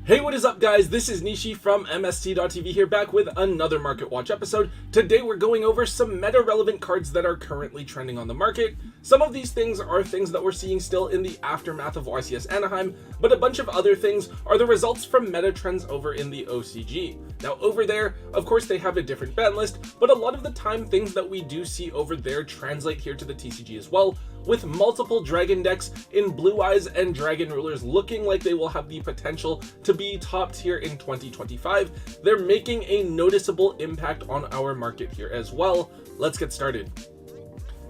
Hey, what is up guys? This is Nishi from MST.TV here, back with another Market Watch episode. Today we're going over some meta-relevant cards that are currently trending on the market. Some of these things are things that we're seeing still in the aftermath of YCS Anaheim, but a bunch of other things are the results from meta trends over in the OCG. Now over there, of course they have a different ban list, but a lot of the time things that we do see over there translate here to the TCG as well, with multiple dragon decks in Blue Eyes and Dragon Rulers looking like they will have the potential to be top tier in 2025. They're making a noticeable impact on our market here as well. Let's get started.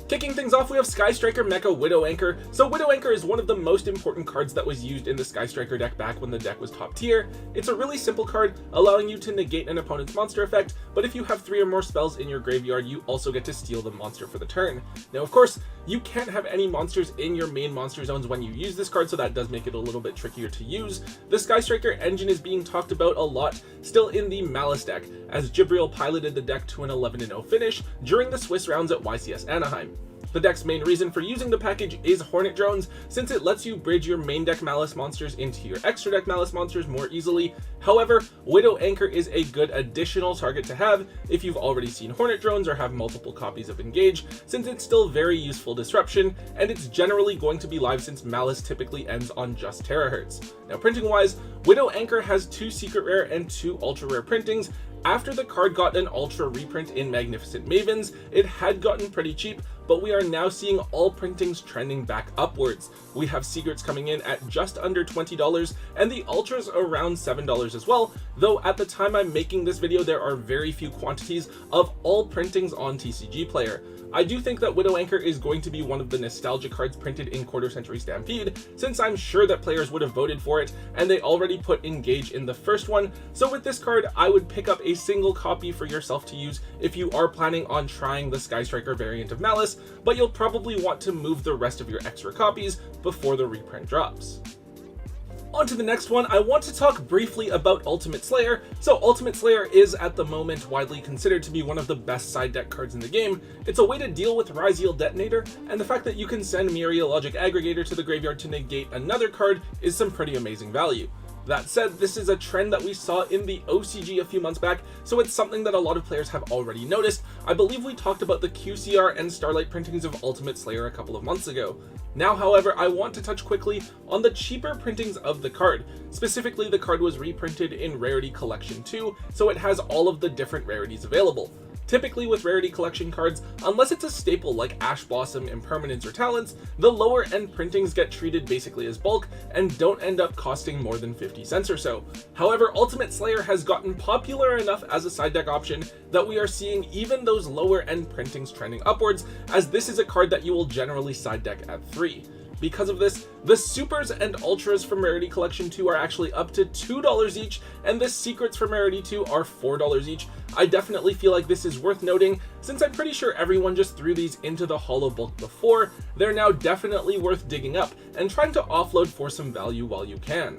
Kicking things off, we have Sky Striker Mecha Widow Anchor. So Widow Anchor is one of the most important cards that was used in the Sky Striker deck back when the deck was top tier. It's a really simple card, allowing you to negate an opponent's monster effect, but if you have 3 or more spells in your graveyard, you also get to steal the monster for the turn. Now of course, you can't have any monsters in your main monster zones when you use this card, so that does make it a little bit trickier to use. The Sky Striker engine is being talked about a lot still in the Malice deck, as Jibril piloted the deck to an 11-0 finish during the Swiss rounds at YCS Anaheim. The deck's main reason for using the package is Hornet Drones, since it lets you bridge your main deck Malice monsters into your extra deck Malice monsters more easily. However, Widow Anchor is a good additional target to have if you've already seen Hornet Drones or have multiple copies of Engage, since it's still very useful disruption, and it's generally going to be live since Malice typically ends on just terahertz. Now printing wise, Widow Anchor has 2 secret rare and 2 ultra rare printings. After the card got an ultra reprint in Magnificent Mavens, it had gotten pretty cheap, but we are now seeing all printings trending back upwards. We have secrets coming in at just under $20 and the ultras around $7 as well, though at the time I'm making this video there are very few quantities of all printings on TCG Player. I do think that Widow Anchor is going to be one of the nostalgia cards printed in Quarter Century Stampede, since I'm sure that players would have voted for it and they already put Engage in the first one. So with this card, I would pick up a single copy for yourself to use if you are planning on trying the Sky Striker variant of Malice, but you'll probably want to move the rest of your extra copies before the reprint drops. On to the next one, I want to talk briefly about Ultimate Slayer. So Ultimate Slayer is at the moment widely considered to be one of the best side deck cards in the game. It's a way to deal with Ryzeal Detonator, and the fact that you can send Mereologic Aggregator to the graveyard to negate another card is some pretty amazing value. That said, this is a trend that we saw in the OCG a few months back, so it's something that a lot of players have already noticed. I believe we talked about the QCR and Starlight printings of Ultimate Slayer a couple of months ago. Now, however, I want to touch quickly on the cheaper printings of the card. Specifically, the card was reprinted in Rarity Collection 2, so it has all of the different rarities available. Typically with Rarity Collection cards, unless it's a staple like Ash Blossom, Impermanence, or Talents, the lower end printings get treated basically as bulk and don't end up costing more than 50 cents or so. However, Ultimate Slayer has gotten popular enough as a side deck option that we are seeing even those lower end printings trending upwards, as this is a card that you will generally side deck at 3. Because of this, the Supers and Ultras from Rarity Collection 2 are actually up to $2 each, and the Secrets from Rarity 2 are $4 each. I definitely feel like this is worth noting, since I'm pretty sure everyone just threw these into the holo bulk before. They're now definitely worth digging up and trying to offload for some value while you can.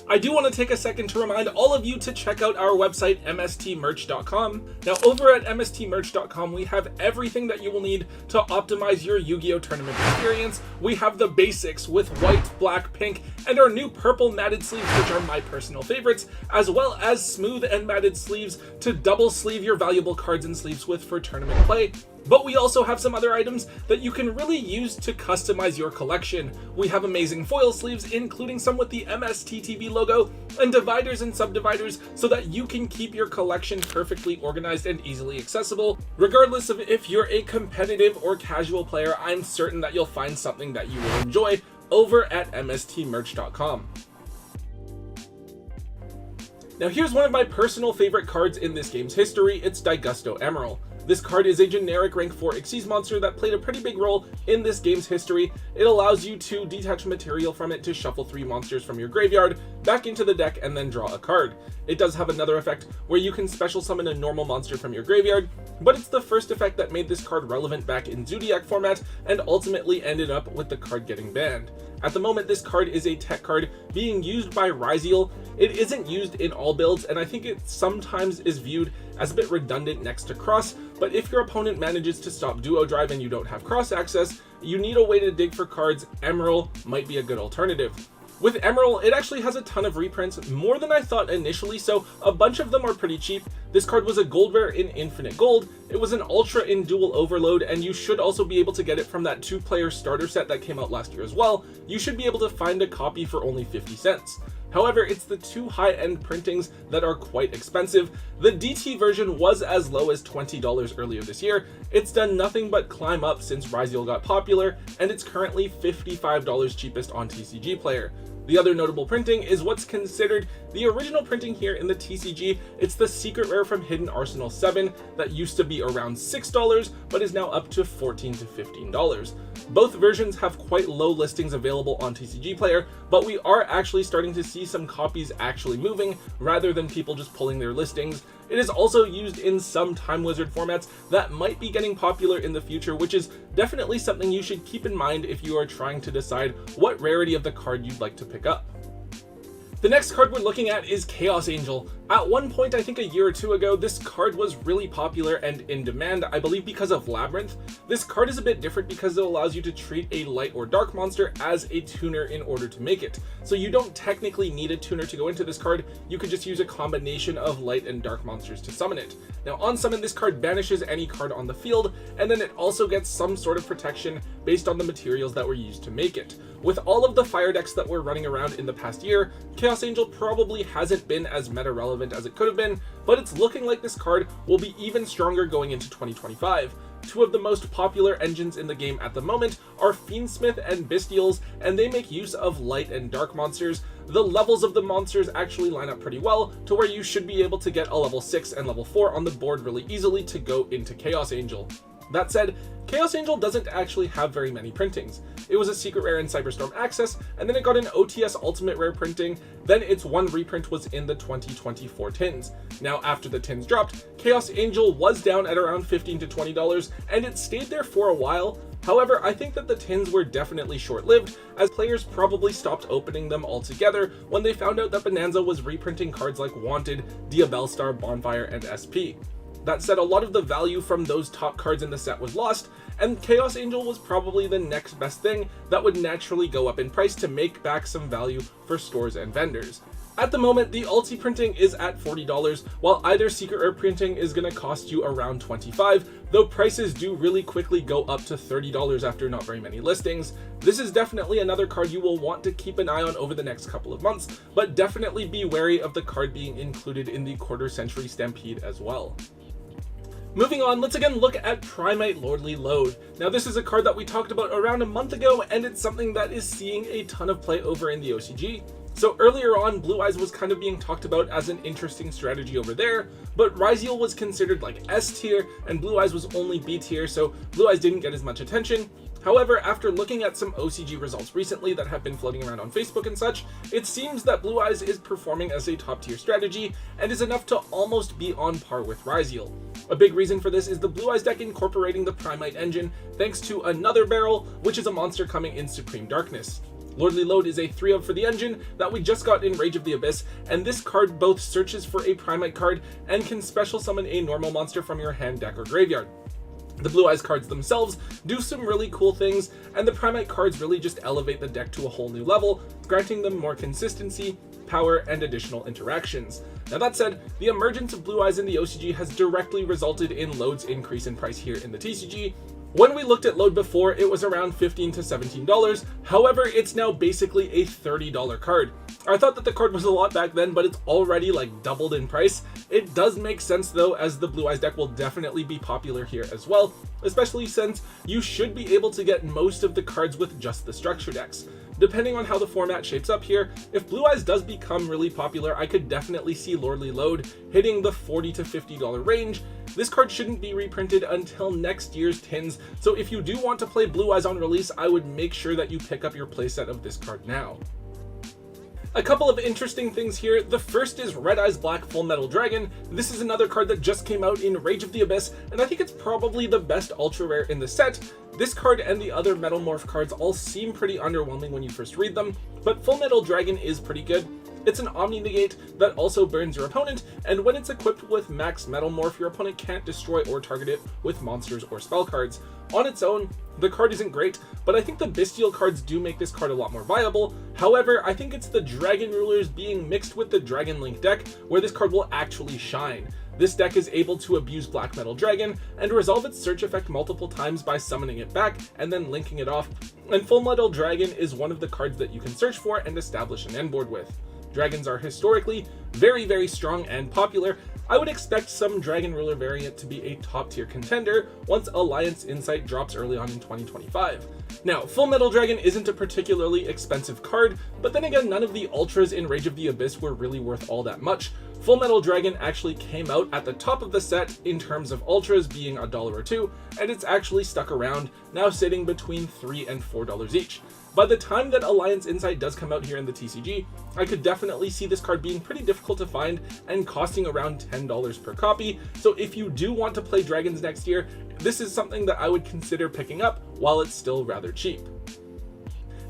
I do want to take a second to remind all of you to check out our website, MSTmerch.com. Now over at MSTmerch.com, we have everything that you will need to optimize your Yu-Gi-Oh tournament experience. We have the basics with white, black, pink, and our new purple matted sleeves, which are my personal favorites, as well as smooth and matted sleeves to double sleeve your valuable cards and sleeves with for tournament play. But we also have some other items that you can really use to customize your collection. We have amazing foil sleeves, including some with the MST.TV logo, and dividers and subdividers so that you can keep your collection perfectly organized and easily accessible. Regardless of if you're a competitive or casual player, I'm certain that you'll find something that you will enjoy over at MSTmerch.com. Now here's one of my personal favorite cards in this game's history. It's Dusto Emerald. This card is a generic rank 4 Xyz monster that played a pretty big role in this game's history. It allows you to detach material from it to shuffle 3 monsters from your graveyard back into the deck and then draw a card. It does have another effect where you can special summon a normal monster from your graveyard, but it's the first effect that made this card relevant back in Zodiac format and ultimately ended up with the card getting banned. At the moment, this card is a tech card being used by Ryzeal. It isn't used in all builds, and I think it sometimes is viewed as a bit redundant next to Cross, but if your opponent manages to stop Duo Drive and you don't have Cross access, you need a way to dig for cards. Emerald might be a good alternative. With Emerald, it actually has a ton of reprints, more than I thought initially, so a bunch of them are pretty cheap. This card was a gold rare in Infinite Gold, it was an ultra in Dual Overload, and you should also be able to get it from that 2-player starter set that came out last year as well. You should be able to find a copy for only 50 cents. However, it's the 2 high-end printings that are quite expensive. The DT version was as low as $20 earlier this year. It's done nothing but climb up since yugioh got popular, and it's currently $55 cheapest on TCG Player. The other notable printing is what's considered the original printing here in the TCG. It's the secret rare from Hidden Arsenal 7 that used to be around $6 but is now up to $14 to $15. Both versions have quite low listings available on TCG Player, but we are actually starting to see some copies actually moving rather than people just pulling their listings. It is also used in some Time Wizard formats that might be getting popular in the future, which is definitely something you should keep in mind if you are trying to decide what rarity of the card you'd like to pick up. The next card we're looking at is Chaos Angel. At one point, I think a year or two ago, this card was really popular and in demand, I believe because of Labyrinth. This card is a bit different because it allows you to treat a light or dark monster as a tuner in order to make it. So you don't technically need a tuner to go into this card, you could just use a combination of light and dark monsters to summon it. Now on summon, this card banishes any card on the field, and then it also gets some sort of protection based on the materials that were used to make it. With all of the fire decks that were running around in the past year, Chaos Angel probably hasn't been as meta relevant as it could have been, but it's looking like this card will be even stronger going into 2025. Two of the most popular engines in the game at the moment are Fiendsmith and Bestials, and they make use of light and dark monsters. The levels of the monsters actually line up pretty well to where you should be able to get a level 6 and level 4 on the board really easily to go into Chaos Angel. That said, Chaos Angel doesn't actually have very many printings. It was a secret rare in Cyberstorm Access, and then it got an OTS Ultimate Rare printing, then its one reprint was in the 2024 tins. Now after the tins dropped, Chaos Angel was down at around $15 to $20, and it stayed there for a while. However, I think that the tins were definitely short-lived, as players probably stopped opening them altogether when they found out that Bonanza was reprinting cards like Wanted, Diabellstar, Bonfire, and SP. That said, a lot of the value from those top cards in the set was lost, and Chaos Angel was probably the next best thing that would naturally go up in price to make back some value for stores and vendors. At the moment, the Ulti printing is at $40, while either secret rare printing is going to cost you around $25, though prices do really quickly go up to $30 after not very many listings. This is definitely another card you will want to keep an eye on over the next couple of months, but definitely be wary of the card being included in the Quarter Century Stampede as well. Moving on, let's again look at Primite Lordly Load. Now this is a card that we talked about around a month ago, and it's something that is seeing a ton of play over in the OCG. So earlier on, Blue Eyes was kind of being talked about as an interesting strategy over there, but yugioh was considered like S tier, and Blue Eyes was only B tier, so Blue Eyes didn't get as much attention. However, after looking at some OCG results recently that have been floating around on Facebook and such, it seems that Blue Eyes is performing as a top tier strategy and is enough to almost be on par with yugioh. A big reason for this is the Blue Eyes deck incorporating the Primite engine thanks to another barrel, which is a monster coming in Supreme Darkness. Lordly Load is a 3-of for the engine that we just got in Rage of the Abyss, and this card both searches for a Primite card and can special summon a normal monster from your hand, deck, or graveyard. The Blue Eyes cards themselves do some really cool things, and the Primite cards really just elevate the deck to a whole new level, granting them more consistency, power, and additional interactions. Now that said, the emergence of Blue Eyes in the OCG has directly resulted in Load's increase in price here in the TCG. When we looked at Load before, it was around $15 to $17, however, it's now basically a $30 card. I thought that the card was a lot back then, but it's already like doubled in price. It does make sense though, as the Blue Eyes deck will definitely be popular here as well, especially since you should be able to get most of the cards with just the structure decks. Depending on how the format shapes up here, if Blue Eyes does become really popular, I could definitely see Lordly Load hitting the $40 to $50 range. This card shouldn't be reprinted until next year's tins, so if you do want to play Blue Eyes on release, I would make sure that you pick up your playset of this card now. A couple of interesting things here. The first is Red Eyes Black Full Metal Dragon. This is another card that just came out in Rage of the Abyss, and I think it's probably the best ultra rare in the set. This card and the other Metal Morph cards all seem pretty underwhelming when you first read them, but Full Metal Dragon is pretty good. It's an Omni-Negate that also burns your opponent, and when it's equipped with Max Metal Morph, your opponent can't destroy or target it with monsters or spell cards. On its own, the card isn't great, but I think the Bestial cards do make this card a lot more viable. However, I think it's the Dragon Rulers being mixed with the Dragon Link deck where this card will actually shine. This deck is able to abuse Black Metal Dragon and resolve its search effect multiple times by summoning it back and then linking it off, and Full Metal Dragon is one of the cards that you can search for and establish an end board with. Dragons are historically very strong and popular. I would expect some Dragon Ruler variant to be a top tier contender once Alliance Insight drops early on in 2025. Now, Full Metal Dragon isn't a particularly expensive card, but then again, none of the Ultras in Rage of the Abyss were really worth all that much. Full Metal Dragon actually came out at the top of the set in terms of Ultras being $1 or $2, and it's actually stuck around, now sitting between $3 and $4 each. By the time that Alliance Insight does come out here in the TCG, I could definitely see this card being pretty difficult to find and costing around $10 per copy, so if you do want to play Dragons next year, this is something that I would consider picking up while it's still rather cheap.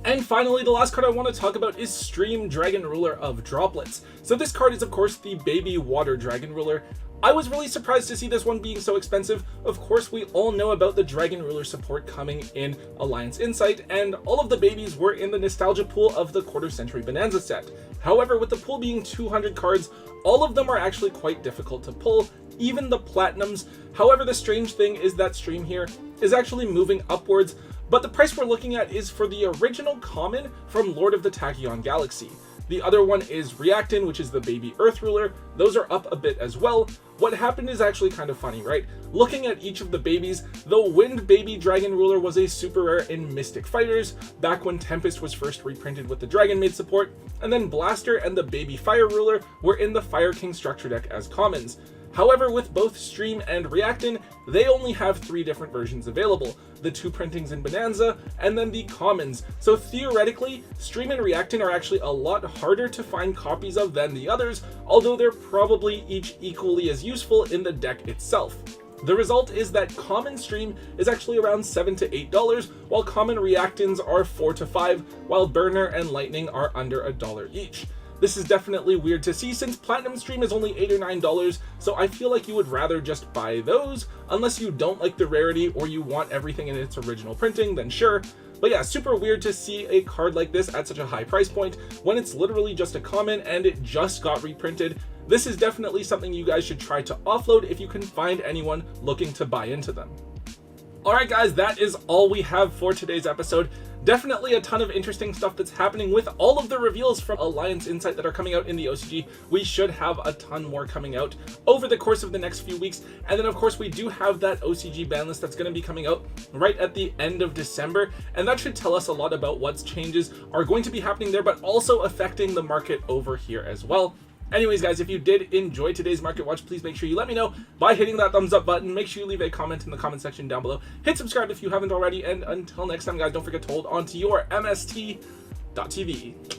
And finally, the last card I want to talk about is Stream Dragon Ruler of Droplets. So this card is of course the Baby Water Dragon Ruler. I was really surprised to see this one being so expensive. Of course, we all know about the Dragon Ruler support coming in Alliance Insight, and all of the babies were in the nostalgia pool of the Quarter Century Bonanza set. However, with the pool being 200 cards, all of them are actually quite difficult to pull, even the Platinums. However, the strange thing is that Stream here is actually moving upwards, but the price we're looking at is for the original common from Lord of the Tachyon Galaxy. The other one is Reactin, which is the Baby Earth Ruler. Those are up a bit as well. What happened is actually kind of funny, right? Looking at each of the babies, the Wind Baby Dragon Ruler was a super rare in Mystic Fighters, back when Tempest was first reprinted with the Dragon Maid support, and then Blaster and the Baby Fire Ruler were in the Fire King structure deck as commons. However, with both Stream and Reactin, they only have 3 different versions available, the 2 printings in Bonanza, and then the commons. So theoretically, Stream and Reactin are actually a lot harder to find copies of than the others, although they're probably each equally as useful in the deck itself. The result is that common Stream is actually around $7 to $8, while common Reactins are $4 to $5, while Burner and Lightning are under $1 each. This is definitely weird to see since Platinum Stream is only $8 or $9, so I feel like you would rather just buy those, unless you don't like the rarity or you want everything in its original printing, then sure. But yeah, super weird to see a card like this at such a high price point when it's literally just a common and it just got reprinted. This is definitely something you guys should try to offload if you can find anyone looking to buy into them. Alright guys, that is all we have for today's episode. Definitely a ton of interesting stuff that's happening with all of the reveals from Alliance Insight that are coming out in the OCG. We should have a ton more coming out over the course of the next few weeks. And then of course we do have that OCG ban list that's going to be coming out right at the end of December. And that should tell us a lot about what changes are going to be happening there, but also affecting the market over here as well. Anyways guys, if you did enjoy today's Market Watch, please make sure you let me know by hitting that thumbs up button. Make sure you leave a comment in the comment section down below. Hit subscribe if you haven't already, and until next time guys, don't forget to hold on to your MST.TV.